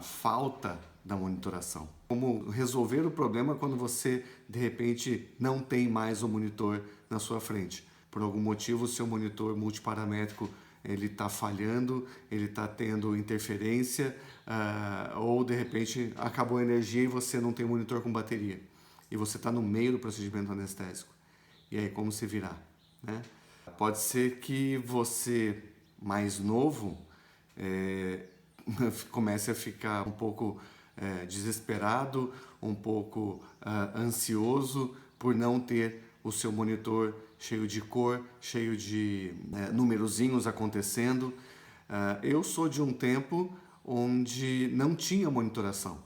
falta da monitoração. Como resolver o problema quando você, de repente, não tem mais o monitor na sua frente. Por algum motivo, o seu monitor multiparamétrico ele está falhando, ele está tendo interferência, ou de repente acabou a energia e você não tem monitor com bateria. E você está no meio do procedimento anestésico. E aí, como se virar, né? Pode ser que você, mais novo, comece a ficar um pouco desesperado, um pouco ansioso por não ter o seu monitor cheio de cor, cheio de numerozinhos acontecendo. Eu sou de um tempo onde não tinha monitoração.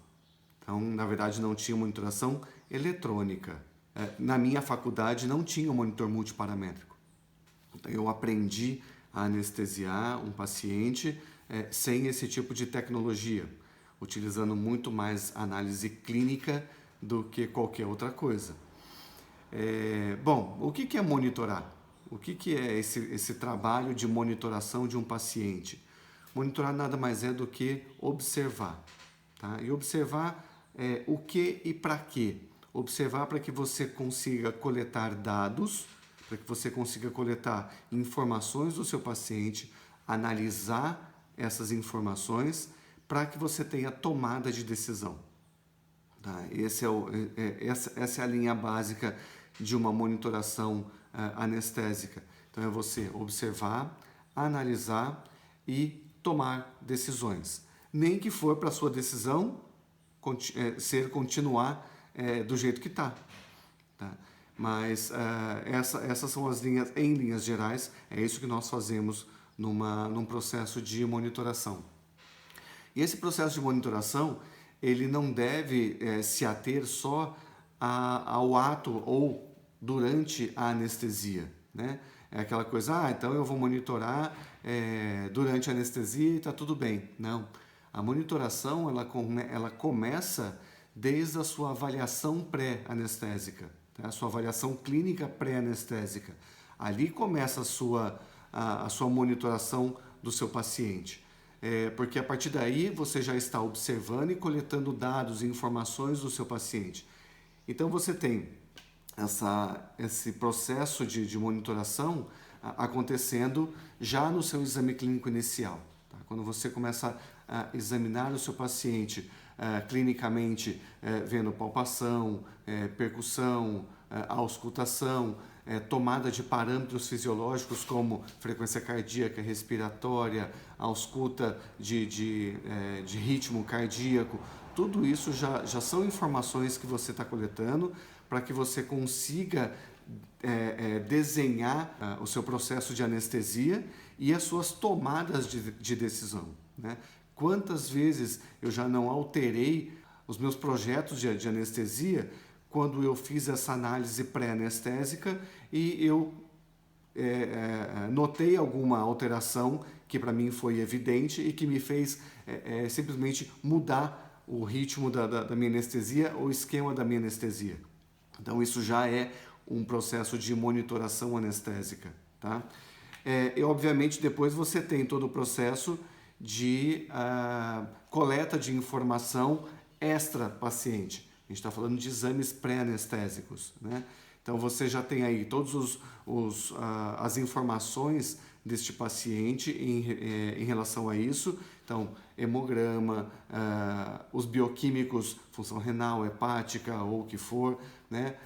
Então, na verdade, não tinha monitoração eletrônica. Na minha faculdade não tinha monitor multiparamétrico. Então, eu aprendi a anestesiar um paciente sem esse tipo de tecnologia, utilizando muito mais análise clínica do que qualquer outra coisa. Bom, o que é monitorar? O que é esse trabalho de monitoração de um paciente? Monitorar nada mais é do que observar. Tá? E observar o que e para quê? Observar para que você consiga coletar dados, para que você consiga coletar informações do seu paciente, analisar essas informações para que você tenha tomada de decisão. Tá? Essa é a linha básica de uma monitoração anestésica. Então é você observar, analisar e tomar decisões. Nem que for para a sua decisão continuar do jeito que está. Tá? Mas essas são as linhas, em linhas gerais, é isso que nós fazemos num processo de monitoração. E esse processo de monitoração, ele não deve se ater só ao ato ou durante a anestesia, né? É aquela coisa, então eu vou monitorar durante a anestesia e está tudo bem. Não. A monitoração, ela começa desde a sua avaliação pré-anestésica, tá? A sua avaliação clínica pré-anestésica. Ali começa a sua monitoração do seu paciente. Porque a partir daí você já está observando e coletando dados e informações do seu paciente. Então você tem esse processo de monitoração acontecendo já no seu exame clínico inicial. Tá? Quando você começa a examinar o seu paciente clinicamente, vendo palpação, percussão, auscultação, tomada de parâmetros fisiológicos como frequência cardíaca, respiratória, ausculta de ritmo cardíaco, tudo isso já são informações que você está coletando para que você consiga desenhar o seu processo de anestesia e as suas tomadas de decisão, né? Quantas vezes eu já não alterei os meus projetos de anestesia quando eu fiz essa análise pré-anestésica e eu notei alguma alteração que para mim foi evidente e que me fez simplesmente mudar o ritmo da minha anestesia, o esquema da minha anestesia. Então isso já é um processo de monitoração anestésica. Tá? E obviamente depois você tem todo o processo de coleta de informação extra-paciente. A gente está falando de exames pré-anestésicos, né? Então você já tem aí todas as informações deste paciente em relação a isso. Então, hemograma, os bioquímicos, função renal, hepática ou o que for, né?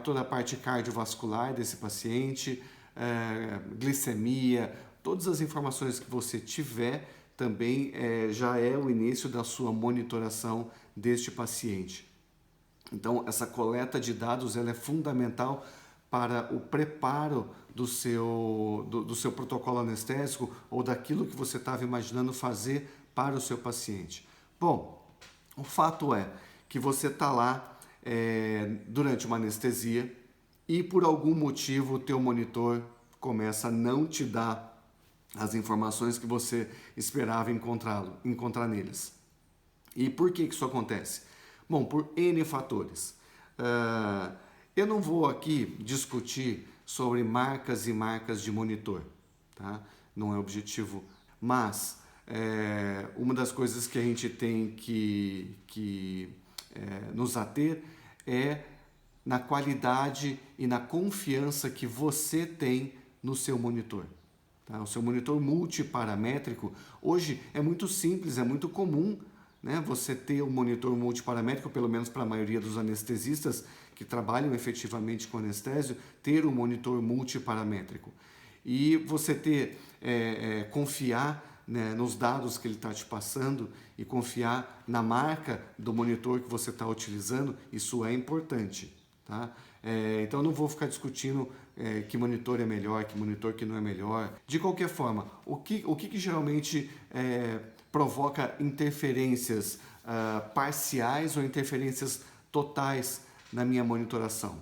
Toda a parte cardiovascular desse paciente, glicemia, todas as informações que você tiver também já é o início da sua monitoração deste paciente. Então, essa coleta de dados ela é fundamental para o preparo do seu protocolo anestésico ou daquilo que você estava imaginando fazer para o seu paciente. Bom, o fato é que você está lá durante uma anestesia e por algum motivo o teu monitor começa a não te dar as informações que você esperava encontrar neles. E por que isso acontece? Bom, por N fatores. Eu não vou aqui discutir sobre marcas e marcas de monitor, tá? Não é objetivo. Mas uma das coisas que a gente tem que nos ater é na qualidade e na confiança que você tem no seu monitor. Tá? O seu monitor multiparamétrico, hoje é muito simples, é muito comum, né, você ter um monitor multiparamétrico, pelo menos para a maioria dos anestesistas que trabalham efetivamente com anestésio, ter um monitor multiparamétrico. E você confiar, né, nos dados que ele está te passando e confiar na marca do monitor que você está utilizando, isso é importante. Tá? Então eu não vou ficar discutindo que monitor é melhor, que monitor que não é melhor. De qualquer forma, o que geralmente provoca interferências parciais ou interferências totais na minha monitoração?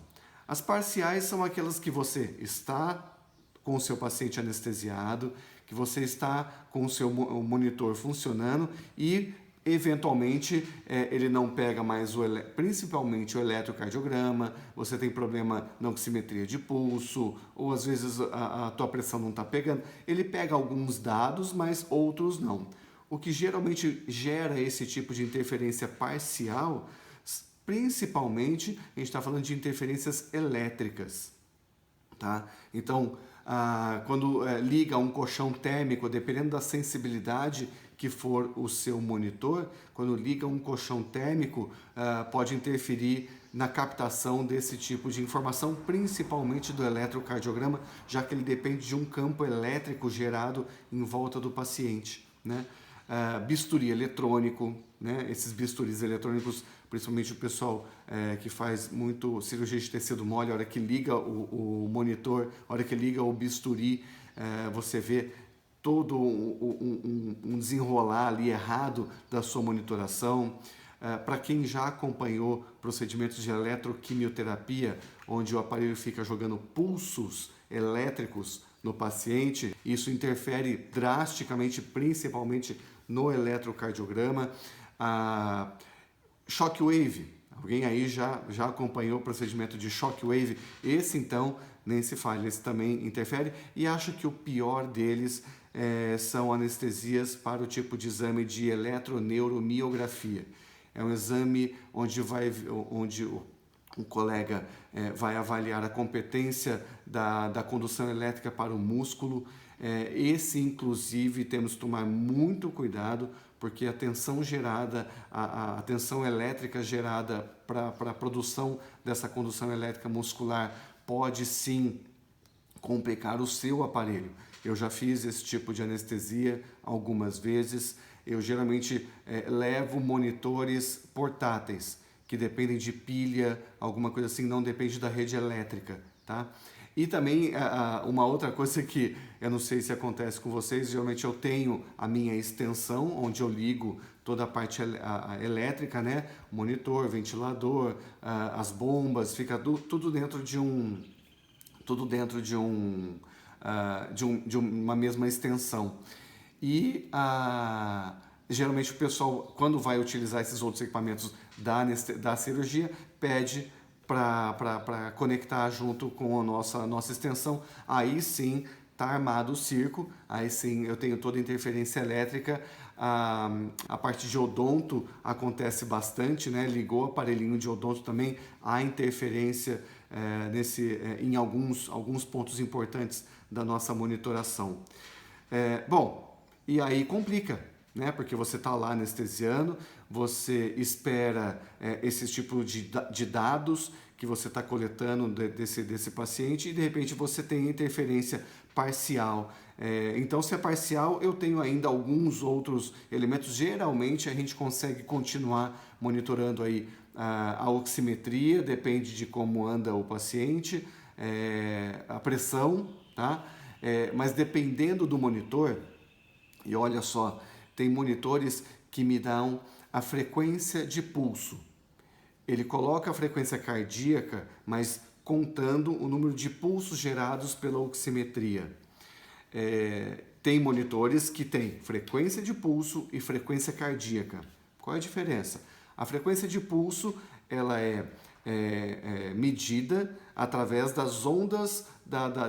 As parciais são aquelas que você está com o seu paciente anestesiado, que você está com o seu monitor funcionando e eventualmente ele não pega mais principalmente o eletrocardiograma, você tem problema na oximetria de pulso, ou às vezes a tua pressão não está pegando. Ele pega alguns dados, mas outros não. O que geralmente gera esse tipo de interferência parcial, principalmente a gente está falando de interferências elétricas. Tá? Então, quando liga um colchão térmico, dependendo da sensibilidade que for o seu monitor, quando liga um colchão térmico, pode interferir na captação desse tipo de informação, principalmente do eletrocardiograma, já que ele depende de um campo elétrico gerado em volta do paciente, né? Bisturi eletrônico, né? Esses bisturis eletrônicos, principalmente o pessoal que faz muito cirurgia de tecido mole, a hora que liga o monitor, a hora que liga o bisturi, você vê todo um desenrolar ali errado da sua monitoração. Para quem já acompanhou procedimentos de eletroquimioterapia, onde o aparelho fica jogando pulsos elétricos no paciente, isso interfere drasticamente, principalmente no eletrocardiograma. Shockwave, alguém aí já acompanhou o procedimento de shockwave? Esse então nem se fala, esse também interfere, e acho que o pior deles são anestesias para o tipo de exame de eletroneuromiografia. É um exame onde o colega vai avaliar a competência da condução elétrica para o músculo. Esse, inclusive, temos que tomar muito cuidado, porque a tensão gerada, a tensão elétrica gerada para a produção dessa condução elétrica muscular pode sim complicar o seu aparelho. Eu já fiz esse tipo de anestesia algumas vezes. Eu geralmente levo monitores portáteis, que dependem de pilha, alguma coisa assim, não depende da rede elétrica, tá? E também uma outra coisa que eu não sei se acontece com vocês, geralmente eu tenho a minha extensão, onde eu ligo toda a parte elétrica, né? Monitor, ventilador, as bombas, fica tudo dentro de uma mesma extensão. E geralmente o pessoal, quando vai utilizar esses outros equipamentos da cirurgia, pede para conectar junto com a nossa extensão. Aí sim está armado o circo, aí sim eu tenho toda a interferência elétrica. A parte de odonto acontece bastante, né? Ligou o aparelhinho de odonto também, há interferência em alguns pontos importantes da nossa monitoração. Bom, e aí complica, né? Porque você está lá anestesiando, você espera esse tipo de dados que você está coletando desse paciente e de repente você tem interferência parcial. Então, se é parcial, eu tenho ainda alguns outros elementos. Geralmente a gente consegue continuar monitorando aí a oximetria, depende de como anda o paciente, a pressão, tá? Mas dependendo do monitor, e olha só, tem monitores que me dão a frequência de pulso. Ele coloca a frequência cardíaca, mas contando o número de pulsos gerados pela oximetria. Tem monitores que têm frequência de pulso e frequência cardíaca. Qual é a diferença? A frequência de pulso ela é medida através das ondas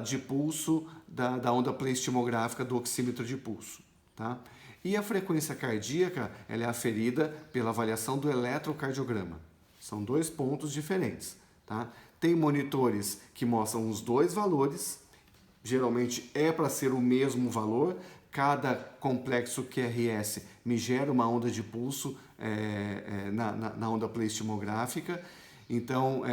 de pulso da onda pleistimográfica do oxímetro de pulso. Tá? E a frequência cardíaca, ela é aferida pela avaliação do eletrocardiograma. São dois pontos diferentes, tá? Tem monitores que mostram os dois valores, geralmente é para ser o mesmo valor, cada complexo QRS me gera uma onda de pulso na onda pleistimográfica, então,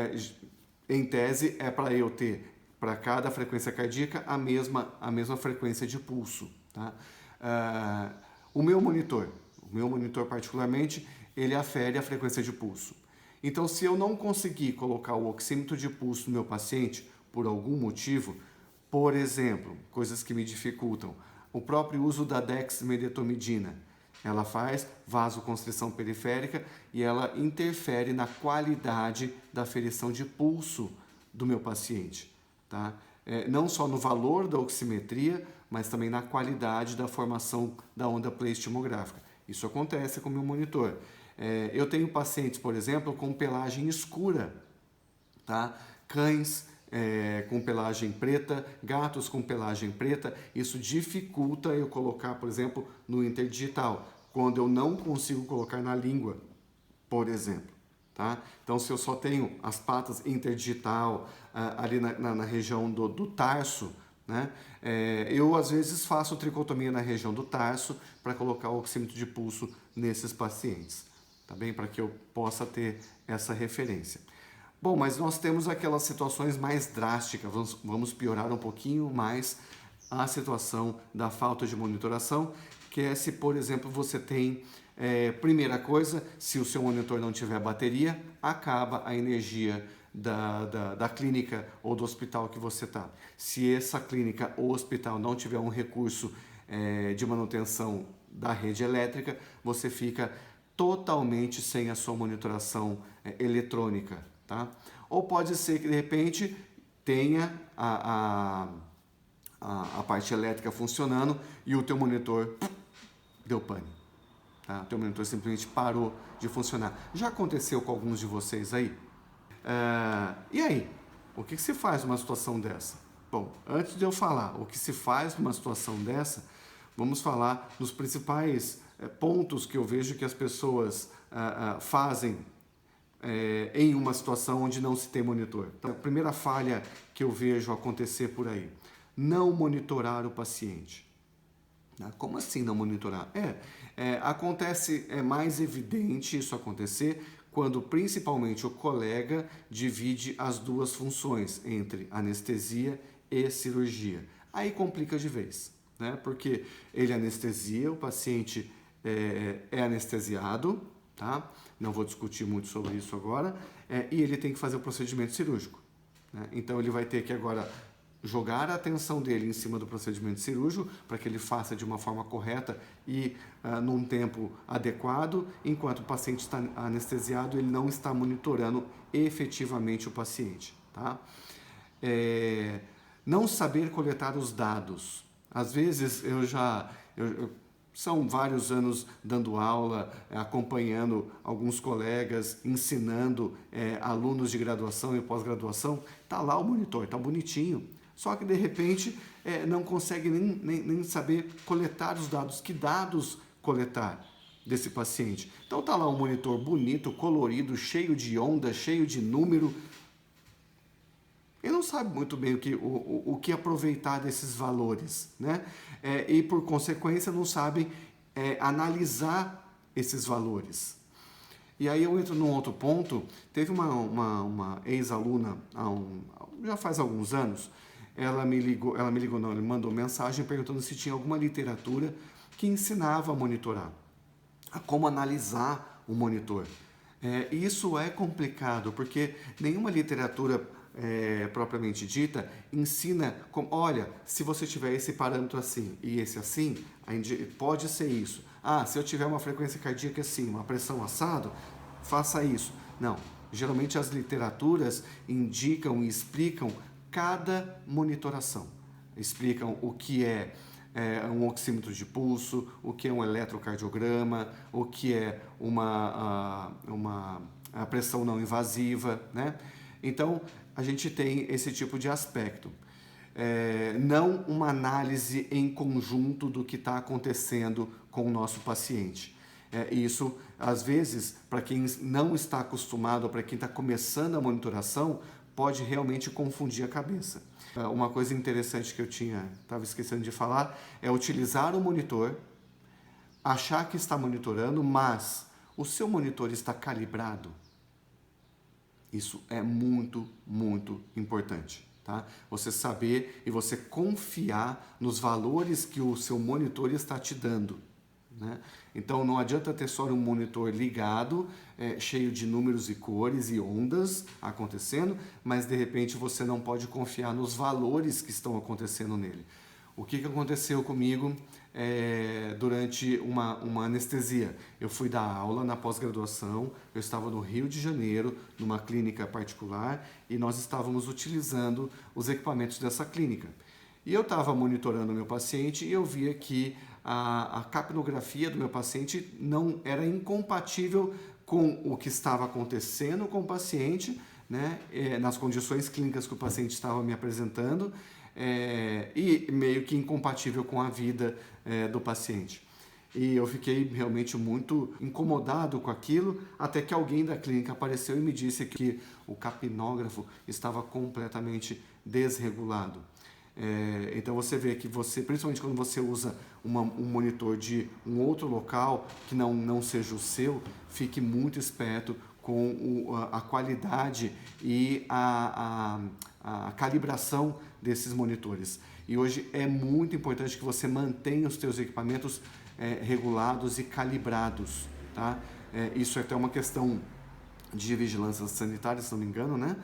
em tese, é para eu ter, para cada frequência cardíaca, a mesma frequência de pulso. Tá? O meu monitor particularmente, ele afere a frequência de pulso. Então, se eu não conseguir colocar o oxímetro de pulso no meu paciente, por algum motivo, por exemplo, coisas que me dificultam, o próprio uso da dexmedetomidina, ela faz vasoconstrição periférica e ela interfere na qualidade da aferição de pulso do meu paciente. Tá? Não só no valor da oximetria, mas também na qualidade da formação da onda pleistimográfica. Isso acontece com o meu monitor. Eu tenho pacientes, por exemplo, com pelagem escura, tá? Cães com pelagem preta, gatos com pelagem preta. Isso dificulta eu colocar, por exemplo, no interdigital, quando eu não consigo colocar na língua, por exemplo. Tá? Então, se eu só tenho as patas interdigital ali na região do tarso, né? Eu às vezes faço tricotomia na região do tarso para colocar o oxímetro de pulso nesses pacientes, tá bem? Para que eu possa ter essa referência. Bom, mas nós temos aquelas situações mais drásticas, vamos piorar um pouquinho mais a situação da falta de monitoração, que é se, por exemplo, você tem, primeira coisa, se o seu monitor não tiver bateria, acaba a energia da clínica ou do hospital que você está. Se essa clínica ou hospital não tiver um recurso de manutenção da rede elétrica, você fica totalmente sem a sua monitoração eletrônica. Tá? Ou pode ser que de repente tenha a parte elétrica funcionando e o teu monitor deu pane. Tá? O teu monitor simplesmente parou de funcionar. Já aconteceu com alguns de vocês aí? E aí? O que se faz numa situação dessa? Bom, antes de eu falar o que se faz numa situação dessa, vamos falar dos principais pontos que eu vejo que as pessoas fazem em uma situação onde não se tem monitor. Então, a primeira falha que eu vejo acontecer por aí, não monitorar o paciente. Como assim não monitorar? Acontece, é mais evidente isso acontecer quando principalmente o colega divide as duas funções entre anestesia e cirurgia. Aí complica de vez, né? Porque ele anestesia, o paciente é anestesiado, tá? Não vou discutir muito sobre isso agora, e ele tem que fazer o procedimento cirúrgico. Né? Então ele vai ter que agora jogar a atenção dele em cima do procedimento cirúrgico para que ele faça de uma forma correta e num tempo adequado, enquanto o paciente está anestesiado, ele não está monitorando efetivamente o paciente. Tá? Não saber coletar os dados. Às vezes são vários anos dando aula, acompanhando alguns colegas, ensinando alunos de graduação e pós-graduação. Está lá o monitor, está bonitinho. Só que, de repente, não consegue nem saber coletar os dados. Que dados coletar desse paciente? Então, está lá um monitor bonito, colorido, cheio de onda, cheio de número. Ele não sabe muito bem o que aproveitar desses valores, né? E, por consequência, não sabe analisar esses valores. E aí eu entro num outro ponto. Teve uma ex-aluna, já faz alguns anos, ela me mandou mensagem perguntando se tinha alguma literatura que ensinava a monitorar, a como analisar o monitor. Isso é complicado, porque nenhuma literatura propriamente dita ensina como, olha, se você tiver esse parâmetro assim e esse assim, pode ser isso. Se eu tiver uma frequência cardíaca assim, uma pressão assado, faça isso. Não, geralmente as literaturas indicam e explicam cada monitoração. Explicam o que é um oxímetro de pulso, o que é um eletrocardiograma, o que é uma pressão não invasiva, né? Então, a gente tem esse tipo de aspecto. não uma análise em conjunto do que está acontecendo com o nosso paciente. Isso, às vezes, para quem não está acostumado, para quem está começando a monitoração, pode realmente confundir a cabeça. Uma coisa interessante que eu estava esquecendo de falar, é utilizar o monitor, achar que está monitorando, mas o seu monitor está calibrado. Isso é muito, muito importante. Tá? Você saber e você confiar nos valores que o seu monitor está te dando. Né? Então não adianta ter só um monitor ligado, cheio de números e cores e ondas acontecendo, mas de repente você não pode confiar nos valores que estão acontecendo nele. O que aconteceu comigo durante uma anestesia? Eu fui dar aula na pós-graduação, eu estava no Rio de Janeiro, numa clínica particular, e nós estávamos utilizando os equipamentos dessa clínica. E eu estava monitorando o meu paciente e eu via que a capnografia do meu paciente não era incompatível com o que estava acontecendo com o paciente, né, nas condições clínicas que o paciente estava me apresentando, e meio que incompatível com a vida do paciente. E eu fiquei realmente muito incomodado com aquilo, até que alguém da clínica apareceu e me disse que o capnógrafo estava completamente desregulado. Então você vê que principalmente quando você usa um monitor de um outro local que não seja o seu, fique muito esperto com a qualidade e a calibração desses monitores. E hoje é muito importante que você mantenha os seus equipamentos regulados e calibrados. Tá? Isso é até uma questão de vigilância sanitária, se não me engano, né?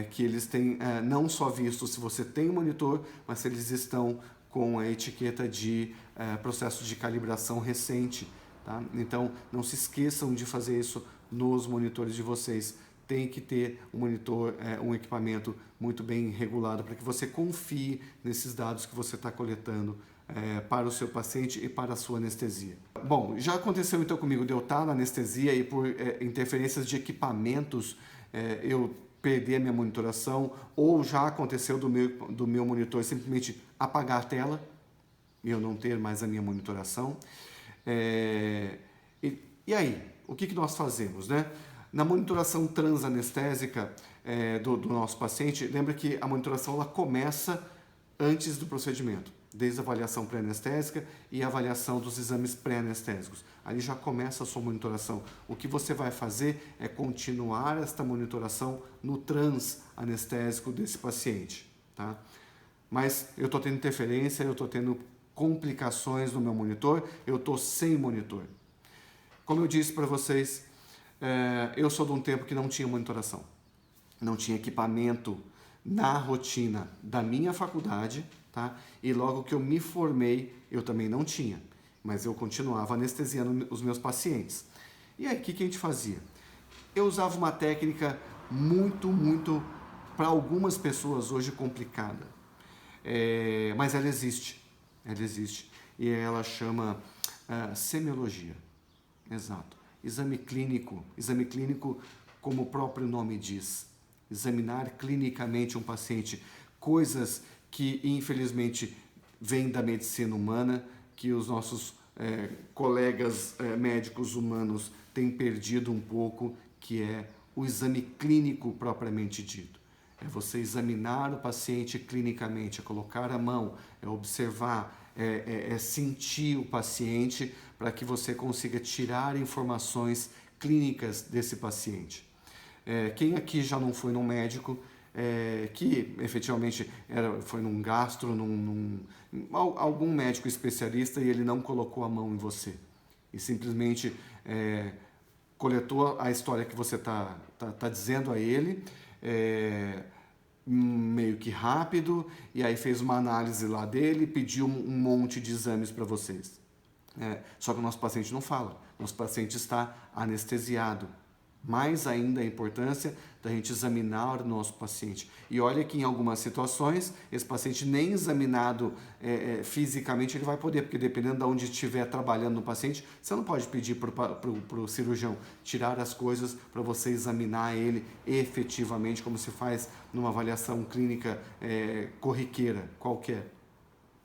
Que eles têm não só visto se você tem um monitor, mas se eles estão com a etiqueta de processo de calibração recente. Tá? Então, não se esqueçam de fazer isso nos monitores de vocês. Tem que ter um monitor, um equipamento muito bem regulado para que você confie nesses dados que você está coletando para o seu paciente e para a sua anestesia. Bom, já aconteceu então comigo de eu estar na anestesia e por interferências de equipamentos eu perder a minha monitoração, ou já aconteceu do meu monitor simplesmente apagar a tela e eu não ter mais a minha monitoração. E aí, o que nós fazemos, né? Na monitoração transanestésica do nosso paciente, lembra que a monitoração ela começa antes do procedimento, desde a avaliação pré-anestésica e a avaliação dos exames pré-anestésicos. Ali já começa a sua monitoração. O que você vai fazer é continuar esta monitoração no transanestésico desse paciente. Tá? Mas eu estou tendo interferência, eu estou tendo complicações no meu monitor, eu estou sem monitor. Como eu disse para vocês, eu sou de um tempo que não tinha monitoração. Não tinha equipamento na rotina da minha faculdade, tá? E logo que eu me formei, eu também não tinha, mas eu continuava anestesiando os meus pacientes. E aí, o que a gente fazia? Eu usava uma técnica muito, para algumas pessoas hoje complicada, mas ela existe, e ela chama semiologia, exato, exame clínico, como o próprio nome diz, examinar clinicamente um paciente, coisas que infelizmente vêm da medicina humana, que os nossos colegas médicos humanos têm perdido um pouco, que é o exame clínico propriamente dito. É você examinar o paciente clinicamente, é colocar a mão, é observar, é sentir o paciente para que você consiga tirar informações clínicas desse paciente. Quem aqui já não foi num médico que efetivamente foi num gastro, algum médico especialista e ele não colocou a mão em você e simplesmente coletou a história que você tá dizendo a ele, meio que rápido, e aí fez uma análise lá dele e pediu um monte de exames para vocês. Só que o nosso paciente não fala, nosso paciente está anestesiado. Mais ainda a importância da gente examinar o nosso paciente. E olha que em algumas situações, esse paciente nem examinado fisicamente ele vai poder, porque dependendo de onde estiver trabalhando no paciente, você não pode pedir para o cirurgião tirar as coisas para você examinar ele efetivamente, como se faz numa avaliação clínica corriqueira qualquer.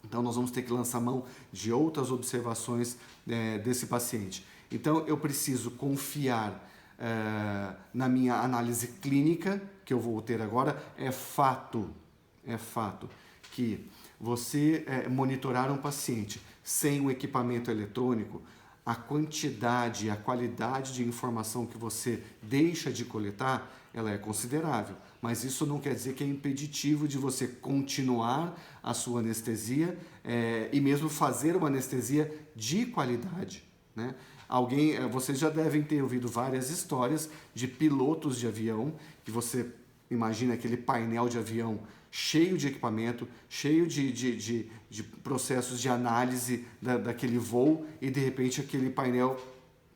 Então, nós vamos ter que lançar mão de outras observações desse paciente. Então, eu preciso confiar na minha análise clínica, que eu vou ter agora. É fato que você monitorar um paciente sem um equipamento eletrônico, a quantidade, a qualidade de informação que você deixa de coletar, ela é considerável. Mas isso não quer dizer que é impeditivo de você continuar a sua anestesia e mesmo fazer uma anestesia de qualidade, né? Vocês já devem ter ouvido várias histórias de pilotos de avião, que você imagina aquele painel de avião cheio de equipamento, cheio de processos de análise daquele voo, e de repente aquele painel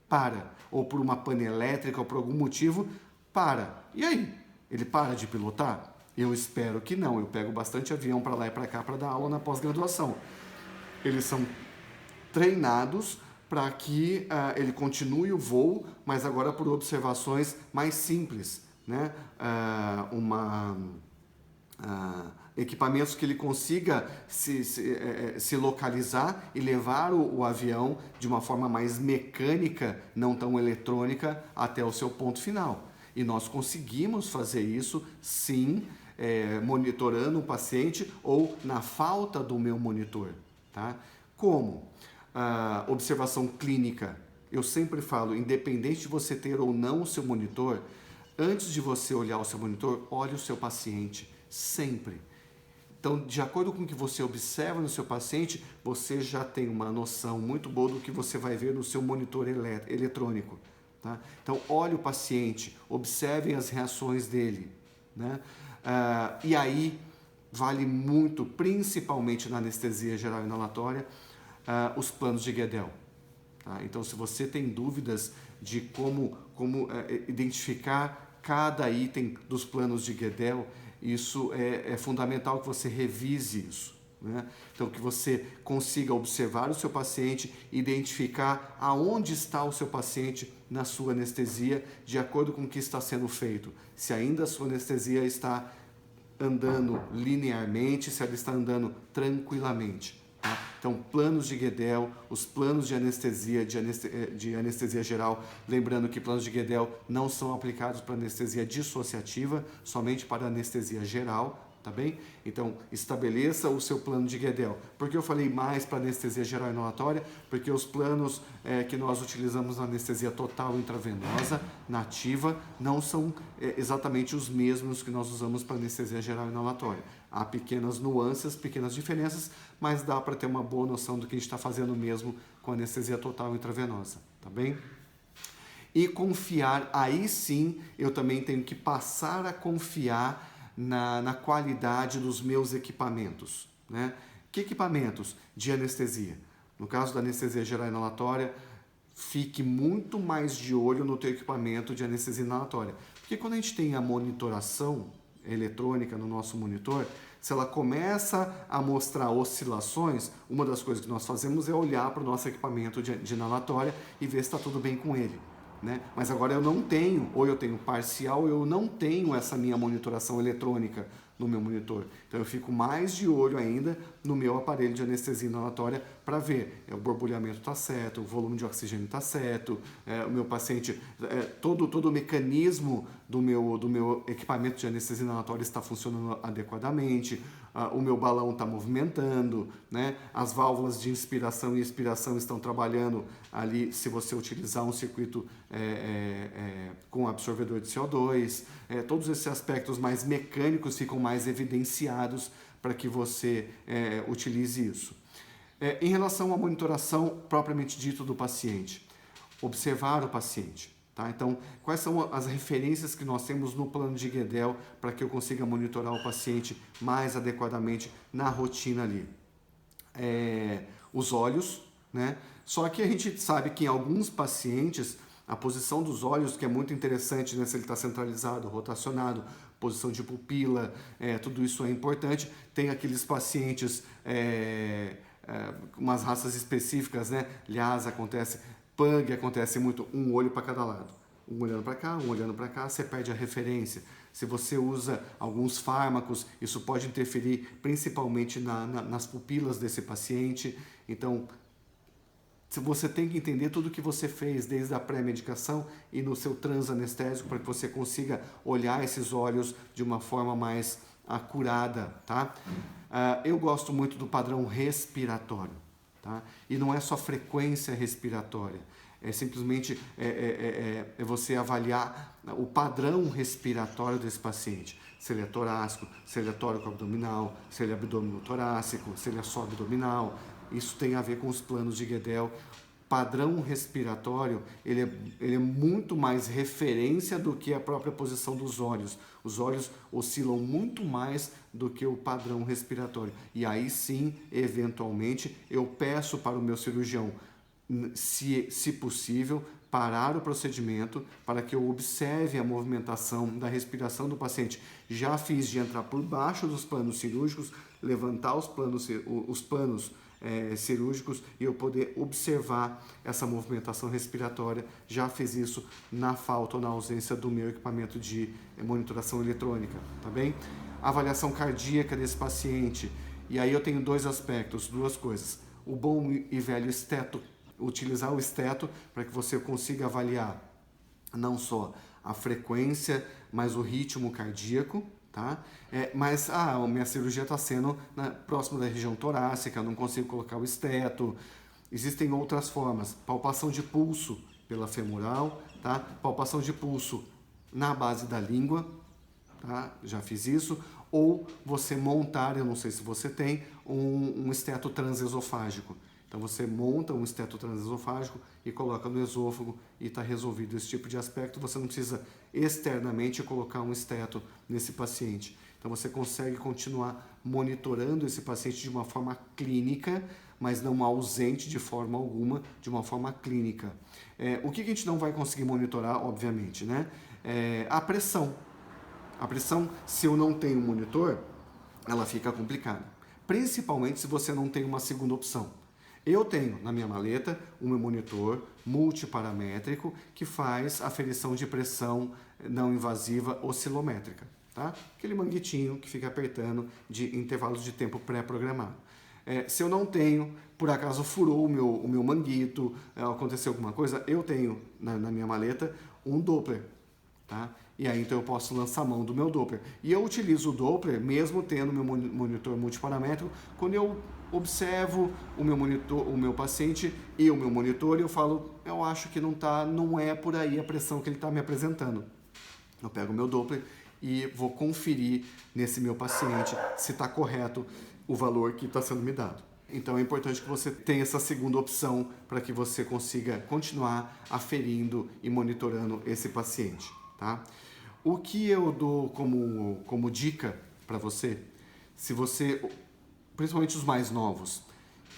para, ou por uma pane elétrica, ou por algum motivo, para. E aí? Ele para de pilotar? Eu espero que não. Eu pego bastante avião para lá e para cá para dar aula na pós-graduação. Eles são treinados para que ele continue o voo, mas agora por observações mais simples, né? Equipamentos que ele consiga se localizar e levar o avião de uma forma mais mecânica, não tão eletrônica, até o seu ponto final. E nós conseguimos fazer isso, sim, monitorando o paciente ou na falta do meu monitor. Tá? Como? Observação clínica. Eu sempre falo, independente de você ter ou não o seu monitor, antes de você olhar o seu monitor, olhe o seu paciente, sempre. Então, de acordo com o que você observa no seu paciente, você já tem uma noção muito boa do que você vai ver no seu monitor eletrônico. Tá? Então, olhe o paciente, observem as reações dele. Né? E aí, vale muito, principalmente na anestesia geral inalatória, os planos de Guedel. Tá? Então, se você tem dúvidas de como identificar cada item dos planos de Guedel, isso é fundamental que você revise isso. Né? Então, que você consiga observar o seu paciente, identificar aonde está o seu paciente na sua anestesia, de acordo com o que está sendo feito. Se ainda a sua anestesia está andando linearmente, se ela está andando tranquilamente. Tá? Então, planos de Guedel, os planos de anestesia geral, lembrando que planos de Guedel não são aplicados para anestesia dissociativa, somente para anestesia geral, tá bem? Então, estabeleça o seu plano de Guedel. Por que eu falei mais para anestesia geral inalatória? Porque os planos que nós utilizamos na anestesia total intravenosa, nativa, não são exatamente os mesmos que nós usamos para anestesia geral inalatória. Há pequenas nuances, pequenas diferenças, mas dá para ter uma boa noção do que a gente está fazendo mesmo com anestesia total intravenosa, tá bem? E confiar, aí sim, eu também tenho que passar a confiar na qualidade dos meus equipamentos. Né? Que equipamentos? De anestesia. No caso da anestesia geral inalatória, fique muito mais de olho no teu equipamento de anestesia inalatória. Porque quando a gente tem a monitoração eletrônica no nosso monitor, se ela começa a mostrar oscilações, uma das coisas que nós fazemos é olhar para o nosso equipamento de inalatória e ver se está tudo bem com ele. Né? Mas agora eu não tenho, ou eu tenho parcial, ou eu não tenho essa minha monitoração eletrônica no meu monitor. Então eu fico mais de olho ainda no meu aparelho de anestesia inalatória para ver o borbulhamento está certo, o volume de oxigênio está certo, o meu paciente, todo o mecanismo do meu equipamento de anestesia inalatória está funcionando adequadamente, o meu balão está movimentando, né? As válvulas de inspiração e expiração estão trabalhando ali, se você utilizar um circuito com absorvedor de CO2, todos esses aspectos mais mecânicos ficam mais evidenciados para que você utilize isso. Em relação à monitoração propriamente dito do paciente, observar o paciente. Tá? Então, quais são as referências que nós temos no plano de Guedel para que eu consiga monitorar o paciente mais adequadamente na rotina ali? Os olhos, né? Só que a gente sabe que em alguns pacientes A posição dos olhos, que é muito interessante, né? Se ele está centralizado, rotacionado, posição de pupila, tudo isso é importante. Tem aqueles pacientes, umas raças específicas, né? Lhasa acontece, Pug acontece muito, um olho para cada lado. Um olhando para cá, um olhando para cá, você perde a referência. Se você usa alguns fármacos, isso pode interferir principalmente nas pupilas desse paciente. Então, você tem que entender tudo o que você fez desde a pré-medicação e no seu transanestésico para que você consiga olhar esses olhos de uma forma mais acurada, tá? Eu gosto muito do padrão respiratório, tá? E não é só frequência respiratória, é simplesmente você avaliar o padrão respiratório desse paciente. Se ele é torácico, se ele é tóraco-abdominal, se ele é abdômeno-torácico, se ele é só abdominal. Isso tem a ver com os planos de Guedel. Padrão respiratório, ele é muito mais referência do que a própria posição dos olhos. Os olhos oscilam muito mais do que o padrão respiratório. E aí sim, eventualmente, eu peço para o meu cirurgião, se possível, parar o procedimento para que eu observe a movimentação da respiração do paciente. Já fiz de entrar por baixo dos panos cirúrgicos, levantar os panos cirúrgicos e eu poder observar essa movimentação respiratória. Já fiz isso na falta ou na ausência do meu equipamento de monitoração eletrônica, tá bem? Avaliação cardíaca desse paciente. E aí eu tenho dois aspectos, duas coisas. O bom e velho esteto, utilizar o esteto para que você consiga avaliar não só a frequência, mas o ritmo cardíaco, tá? Mas a minha cirurgia está sendo próximo da região torácica, eu não consigo colocar o esteto. Existem outras formas, palpação de pulso pela femoral, tá? Palpação de pulso na base da língua, tá? Já fiz isso. Ou você montar, eu não sei se você tem, um esteto transesofágico. Então você monta um esteto transesofágico e coloca no esôfago e está resolvido esse tipo de aspecto. Você não precisa externamente colocar um esteto nesse paciente. Então você consegue continuar monitorando esse paciente de uma forma clínica, mas não ausente de forma alguma, de uma forma clínica. O que a gente não vai conseguir monitorar, obviamente, né? A pressão. A pressão, se eu não tenho monitor, ela fica complicada. Principalmente se você não tem uma segunda opção. Eu tenho na minha maleta um meu monitor multiparamétrico que faz aferição de pressão não invasiva oscilométrica, tá? Aquele manguitinho que fica apertando de intervalos de tempo pré-programado. Se eu não tenho, por acaso furou o meu manguito, aconteceu alguma coisa, eu tenho na minha maleta um Doppler, tá? E aí então eu posso lançar a mão do meu Doppler. E eu utilizo o Doppler, mesmo tendo meu monitor multiparamétrico, quando eu observo o meu paciente e o meu monitor, e eu falo, eu acho que não é por aí a pressão que ele está me apresentando. Eu pego o meu Doppler e vou conferir nesse meu paciente se está correto o valor que está sendo me dado. Então é importante que você tenha essa segunda opção para que você consiga continuar aferindo e monitorando esse paciente, tá? O que eu dou como dica para você, se você, principalmente os mais novos,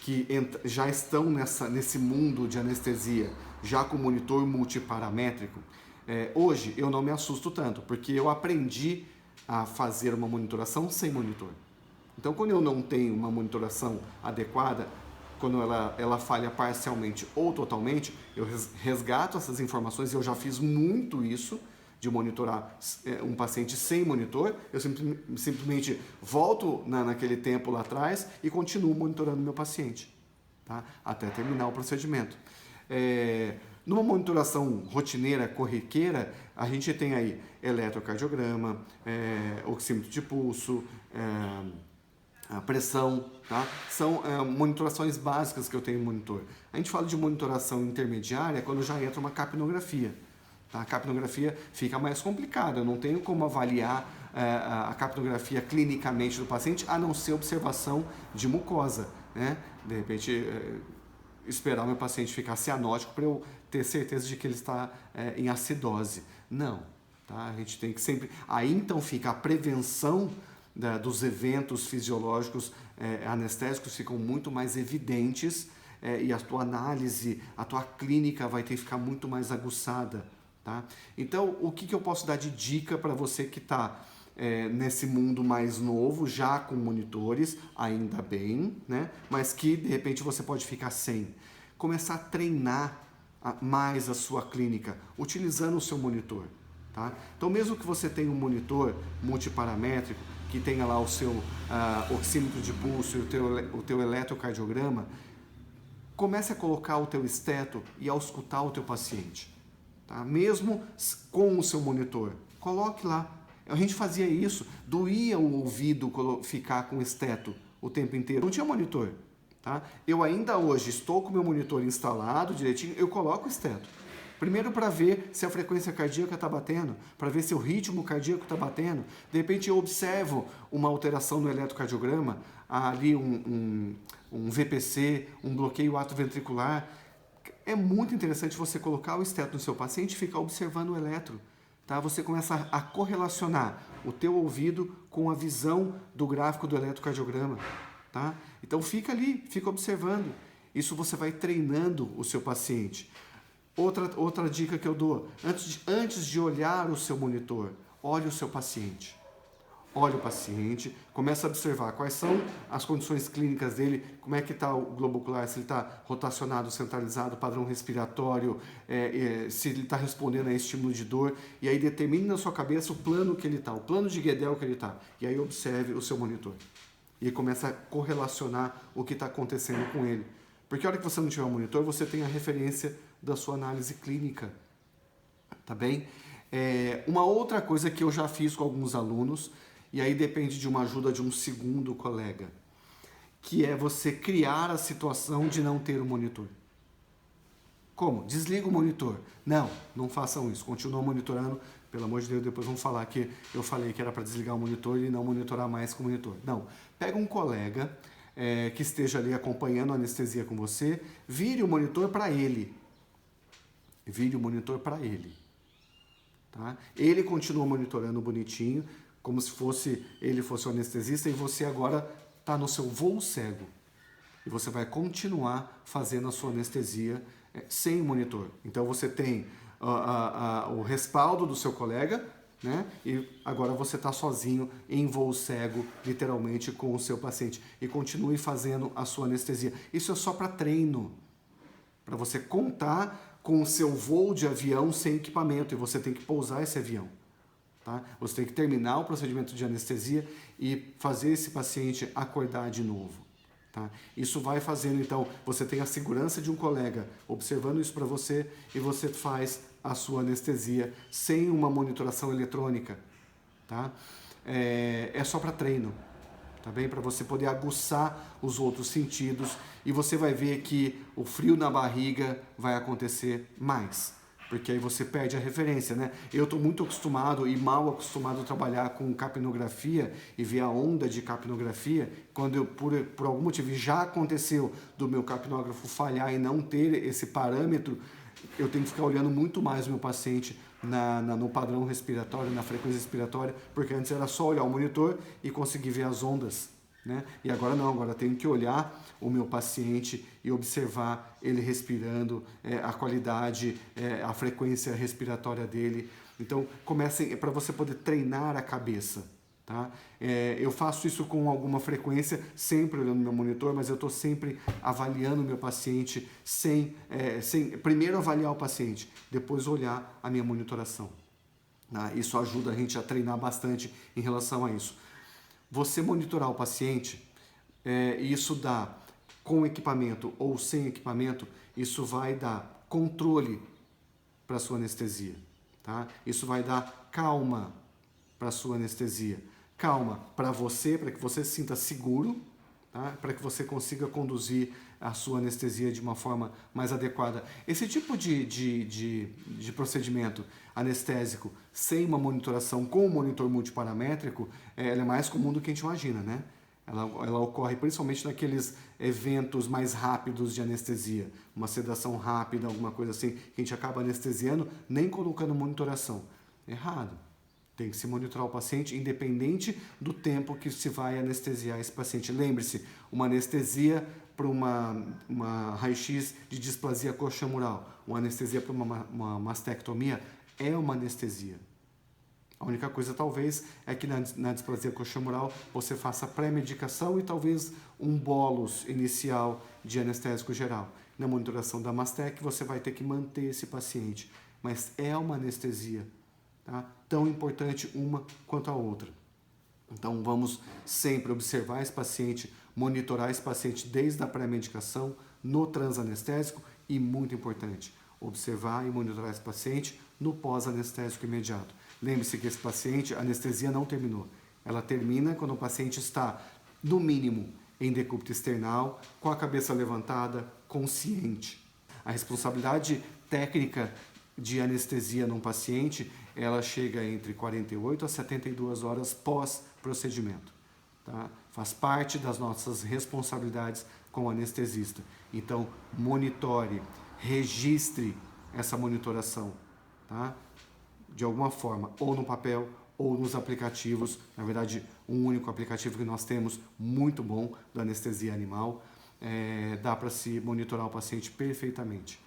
que já estão nesse mundo de anestesia, já com monitor multiparamétrico, hoje eu não me assusto tanto, porque eu aprendi a fazer uma monitoração sem monitor. Então, quando eu não tenho uma monitoração adequada, quando ela falha parcialmente ou totalmente, eu resgato essas informações, e eu já fiz muito isso, de monitorar um paciente sem monitor, eu simplesmente volto naquele tempo lá atrás e continuo monitorando meu paciente, tá? Até terminar o procedimento. Numa monitoração rotineira, corriqueira, a gente tem aí eletrocardiograma, oxímetro de pulso, a pressão, tá? São monitorações básicas que eu tenho no monitor. A gente fala de monitoração intermediária quando já entra uma capnografia. A capnografia fica mais complicada, eu não tenho como avaliar a capnografia clinicamente do paciente, a não ser observação de mucosa, né? De repente, esperar o meu paciente ficar cianótico para eu ter certeza de que ele está em acidose. Não, tá? A gente tem que sempre... Aí então fica a prevenção dos eventos fisiológicos anestésicos, ficam muito mais evidentes e a tua análise, a tua clínica vai ter que ficar muito mais aguçada. Tá? Então, o que eu posso dar de dica para você que está nesse mundo mais novo, já com monitores, ainda bem, né? Mas que de repente você pode ficar sem? Começar a treinar mais a sua clínica, utilizando o seu monitor. Tá? Então, mesmo que você tenha um monitor multiparamétrico, que tenha lá o seu oxímetro de pulso e o teu eletrocardiograma, comece a colocar o teu esteto e auscultar o teu paciente. Tá? Mesmo com o seu monitor, coloque lá. A gente fazia isso, doía o ouvido ficar com esteto o tempo inteiro. Não tinha monitor. Tá? Eu ainda hoje estou com o meu monitor instalado direitinho, eu coloco o esteto. Primeiro para ver se a frequência cardíaca está batendo, para ver se o ritmo cardíaco está batendo. De repente eu observo uma alteração no eletrocardiograma, ali um VPC, um bloqueio atrioventricular. É muito interessante você colocar o esteto no seu paciente e ficar observando o eletro. Tá? Você começa a correlacionar o teu ouvido com a visão do gráfico do eletrocardiograma. Tá? Então fica ali, fica observando. Isso você vai treinando o seu paciente. Outra dica que eu dou, antes de olhar o seu monitor, olhe o seu paciente. Olhe o paciente, começa a observar quais são as condições clínicas dele, como é que está o globo ocular, se ele está rotacionado, centralizado, padrão respiratório, se ele está respondendo a estímulo de dor, e aí determine na sua cabeça o plano que ele está, o plano de Guedel que ele está, e aí observe o seu monitor. E começa a correlacionar o que está acontecendo com ele. Porque a hora que você não tiver um monitor, você tem a referência da sua análise clínica. Tá bem? Uma outra coisa que eu já fiz com alguns alunos, e aí depende de uma ajuda de um segundo colega, que é você criar a situação de não ter o monitor. Como? Desliga o monitor. Não façam isso. Continuam monitorando. Pelo amor de Deus, depois vão falar que eu falei que era para desligar o monitor e não monitorar mais com o monitor. Não. Pega um colega que esteja ali acompanhando a anestesia com você, vire o monitor para ele. Vire o monitor para ele. Tá? Ele continua monitorando bonitinho, como se ele fosse o anestesista, e você agora está no seu voo cego. E você vai continuar fazendo a sua anestesia sem o monitor. Então você tem o respaldo do seu colega, né? E agora você está sozinho em voo cego, literalmente, com o seu paciente. E continue fazendo a sua anestesia. Isso é só para treino, para você contar com o seu voo de avião sem equipamento, e você tem que pousar esse avião. Tá? Você tem que terminar o procedimento de anestesia e fazer esse paciente acordar de novo. Tá? Isso vai fazendo, então, você tem a segurança de um colega observando isso para você, e você faz a sua anestesia sem uma monitoração eletrônica. Tá? É só para treino, tá bem? Para você poder aguçar os outros sentidos, e você vai ver que o frio na barriga vai acontecer mais, porque aí você perde a referência, né? Eu estou muito acostumado e mal acostumado a trabalhar com capnografia e ver a onda de capnografia, quando eu, por algum motivo, já aconteceu do meu capnógrafo falhar e não ter esse parâmetro, eu tenho que ficar olhando muito mais o meu paciente no padrão respiratório, na frequência respiratória, porque antes era só olhar o monitor e conseguir ver as ondas, né? E agora não, agora eu tenho que olhar o meu paciente e observar ele respirando, a qualidade, a frequência respiratória dele. Então, comecem para você poder treinar a cabeça. Tá? Eu faço isso com alguma frequência, sempre olhando meu monitor, mas eu estou sempre avaliando o meu paciente, primeiro avaliar o paciente, depois olhar a minha monitoração. Tá? Isso ajuda a gente a treinar bastante em relação a isso. Você monitorar o paciente, isso dá, com equipamento ou sem equipamento, isso vai dar controle para a sua anestesia. Tá? Isso vai dar calma para a sua anestesia. Calma para você, para que você se sinta seguro, tá? Para que você consiga conduzir a sua anestesia de uma forma mais adequada. Esse tipo de procedimento anestésico sem uma monitoração com um monitor multiparamétrico, ela é mais comum do que a gente imagina, né? Ela ocorre principalmente naqueles eventos mais rápidos de anestesia, uma sedação rápida, alguma coisa assim, que a gente acaba anestesiando, nem colocando monitoração. Errado. Tem que se monitorar o paciente, independente do tempo que se vai anestesiar esse paciente. Lembre-se, uma anestesia para uma raio-x de displasia coxamural, uma anestesia para uma mastectomia, é uma anestesia. A única coisa, talvez, é que na displasia coxamural você faça pré-medicação e talvez um bolus inicial de anestésico geral. Na monitoração da Mastec, você vai ter que manter esse paciente, mas é uma anestesia, tá? Tão importante uma quanto a outra. Então, vamos sempre observar esse paciente, monitorar esse paciente desde a pré-medicação, no transanestésico e, muito importante, observar e monitorar esse paciente no pós-anestésico imediato. Lembre-se que esse paciente, a anestesia não terminou. Ela termina quando o paciente está, no mínimo, em decúbito external, com a cabeça levantada, consciente. A responsabilidade técnica de anestesia num paciente, ela chega entre 48 a 72 horas pós-procedimento. Tá? Faz parte das nossas responsabilidades como anestesista. Então, monitore, registre essa monitoração, tá? De alguma forma, ou no papel, ou nos aplicativos. Na verdade, um único aplicativo que nós temos, muito bom, da anestesia animal. Dá para se monitorar o paciente perfeitamente.